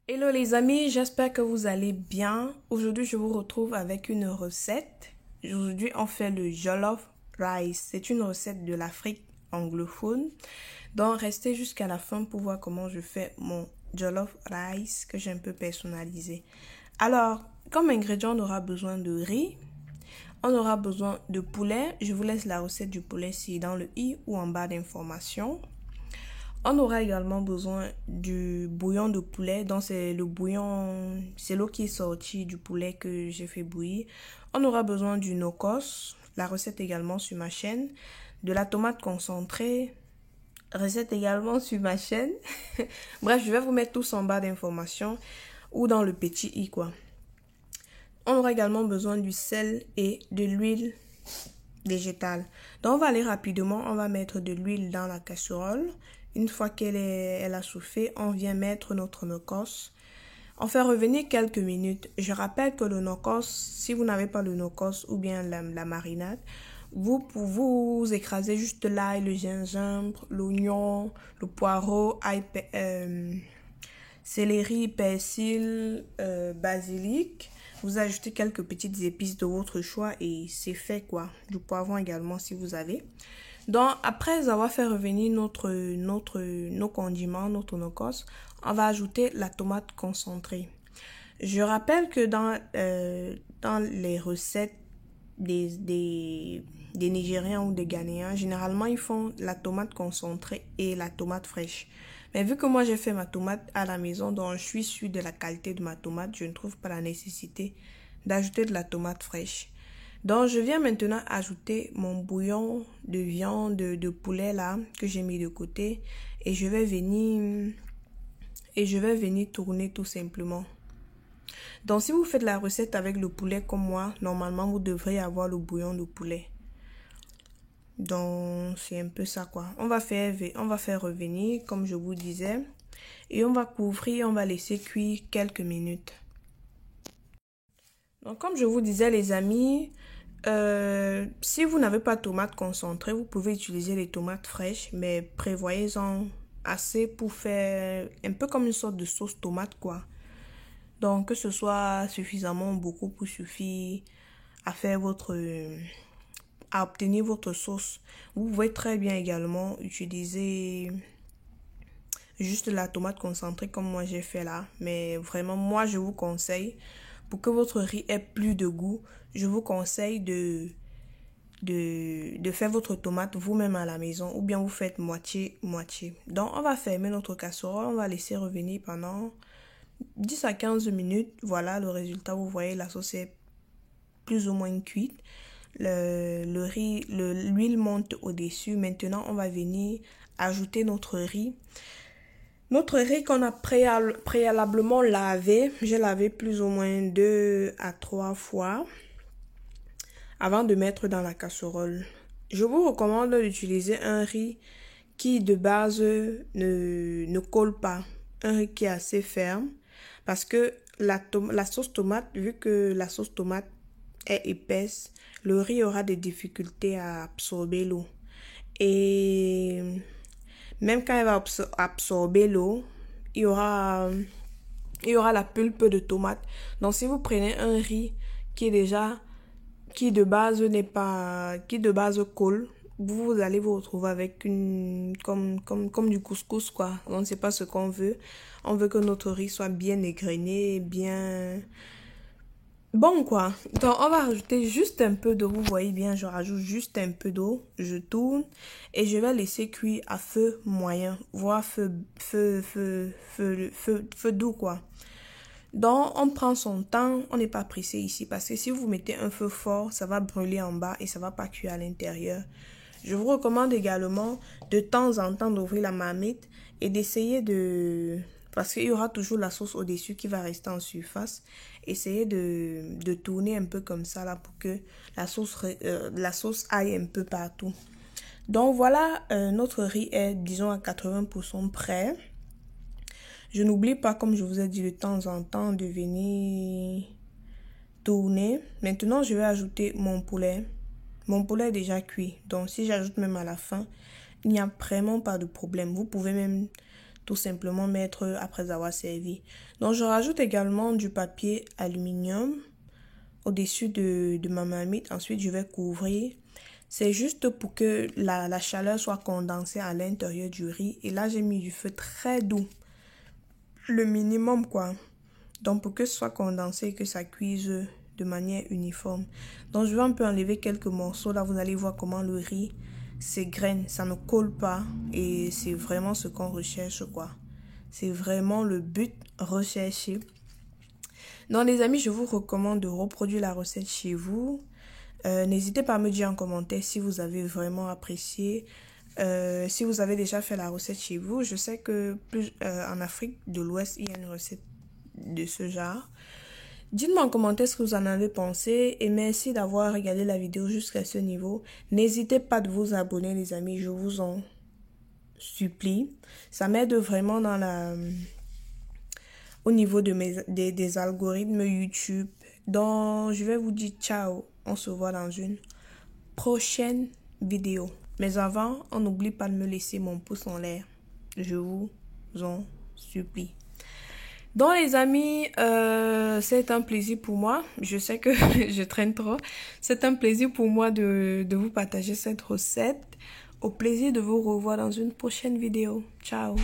Hello les amis, j'espère que vous allez bien. Aujourd'hui, je vous retrouve avec une recette. Aujourd'hui, on fait le jollof rice. C'est une recette de l'Afrique anglophone. Donc, restez jusqu'à la fin pour voir comment je fais mon jollof rice que j'ai un peu personnalisé. Alors, comme ingrédient, on aura besoin de riz. On aura besoin de poulet. Je vous laisse la recette du poulet si dans le i ou en bas d'informations. On aura également besoin du bouillon de poulet. Donc, c'est le bouillon, c'est l'eau qui est sortie du poulet que j'ai fait bouillir. On aura besoin du nokos, la recette également sur ma chaîne. De la tomate concentrée, recette également sur ma chaîne. Bref, je vais vous mettre tous en bas d'informations ou dans le petit i quoi. On aura également besoin du sel et de l'huile végétale. Donc, on va aller rapidement. On va mettre de l'huile dans la casserole. Une fois elle a chauffé, on vient mettre notre nokos. On fait revenir quelques minutes. Je rappelle que le nokos, si vous n'avez pas le nokos ou bien la marinade, vous écrasez juste l'ail, le gingembre, l'oignon, le poireau, céleri, persil, basilic. Vous ajoutez quelques petites épices de votre choix et c'est fait quoi. Du poivron également si vous avez. Donc, après avoir fait revenir nos condiments, notre nokos, on va ajouter la tomate concentrée. Je rappelle que dans les recettes des Nigériens ou des Ghanéens, généralement, ils font la tomate concentrée et la tomate fraîche. Mais vu que moi, j'ai fait ma tomate à la maison, donc je suis sûre de la qualité de ma tomate, je ne trouve pas la nécessité d'ajouter de la tomate fraîche. Donc, je viens maintenant ajouter mon bouillon de viande de poulet là que j'ai mis de côté et je vais venir tourner tout simplement. Donc, si vous faites la recette avec le poulet comme moi, normalement, vous devrez avoir le bouillon de poulet. Donc, c'est un peu ça quoi. On va faire revenir comme je vous disais et on va couvrir, on va laisser cuire quelques minutes. Donc, comme je vous disais les amis, si vous n'avez pas de tomates concentrées, vous pouvez utiliser les tomates fraîches, mais prévoyez-en assez pour faire un peu comme une sorte de sauce tomate quoi. Donc que ce soit suffisamment beaucoup pour suffire à faire à obtenir votre sauce. Vous pouvez très bien également utiliser juste la tomate concentrée comme moi j'ai fait là, mais vraiment moi je vous conseille pour que votre riz ait plus de goût, je vous conseille de faire votre tomate vous-même à la maison ou bien vous faites moitié-moitié. Donc, on va fermer notre casserole, on va laisser revenir pendant 10 à 15 minutes. Voilà le résultat, vous voyez la sauce est plus ou moins cuite. Le riz, l'huile monte au-dessus. Maintenant, on va venir ajouter notre riz. Notre riz qu'on a préalablement lavé, j'ai lavé plus ou moins 2 à 3 fois avant de mettre dans la casserole. Je vous recommande d'utiliser un riz qui de base ne colle pas, un riz qui est assez ferme parce que la sauce tomate, vu que la sauce tomate est épaisse, le riz aura des difficultés à absorber l'eau. Et même quand elle va absorber l'eau, il y aura la pulpe de tomate. Donc si vous prenez un riz qui de base colle, vous allez vous retrouver avec comme du couscous quoi. On ne sait pas ce qu'on veut. On veut que notre riz soit bien égrené, bien bon quoi. Donc on va rajouter juste un peu d'eau. Vous voyez bien, je rajoute juste un peu d'eau. Je tourne et je vais laisser cuire à feu moyen, voire feu doux quoi. Donc, on prend son temps, on n'est pas pressé ici parce que si vous mettez un feu fort, ça va brûler en bas et ça va pas cuire à l'intérieur. Je vous recommande également de temps en temps d'ouvrir la marmite et d'essayer parce qu'il y aura toujours la sauce au-dessus qui va rester en surface. Essayez de tourner un peu comme ça là pour que la sauce aille un peu partout. Donc voilà, notre riz est disons à 80% prêt. Je n'oublie pas, comme je vous ai dit de temps en temps, de venir tourner. Maintenant, je vais ajouter mon poulet. Mon poulet est déjà cuit. Donc, si j'ajoute même à la fin, il n'y a vraiment pas de problème. Vous pouvez même tout simplement mettre après avoir servi. Donc je rajoute également du papier aluminium au-dessus de ma marmite. Ensuite je vais couvrir. C'est juste pour que la chaleur soit condensée à l'intérieur du riz. Et là j'ai mis du feu très doux. Le minimum quoi. Donc pour que ce soit condensé et que ça cuise de manière uniforme. Donc je vais un peu enlever quelques morceaux. Là vous allez voir comment le riz s'égrène. Ça ne colle pas. Et c'est vraiment ce qu'on recherche quoi. C'est vraiment le but recherché. Donc les amis, je vous recommande de reproduire la recette chez vous. N'hésitez pas à me dire en commentaire si vous avez vraiment apprécié. Si vous avez déjà fait la recette chez vous. Je sais que en Afrique de l'Ouest, il y a une recette de ce genre. Dites-moi en commentaire ce que vous en avez pensé. Et merci d'avoir regardé la vidéo jusqu'à ce niveau. N'hésitez pas de vous abonner les amis. Je vous en supplie. Ça m'aide vraiment au niveau des algorithmes YouTube. Donc, je vais vous dire ciao. On se voit dans une prochaine vidéo. Mais avant, on n'oublie pas de me laisser mon pouce en l'air. Je vous en supplie. Donc, les amis, c'est un plaisir pour moi. Je sais que je traîne trop. C'est un plaisir pour moi de vous partager cette recette. Au plaisir de vous revoir dans une prochaine vidéo. Ciao.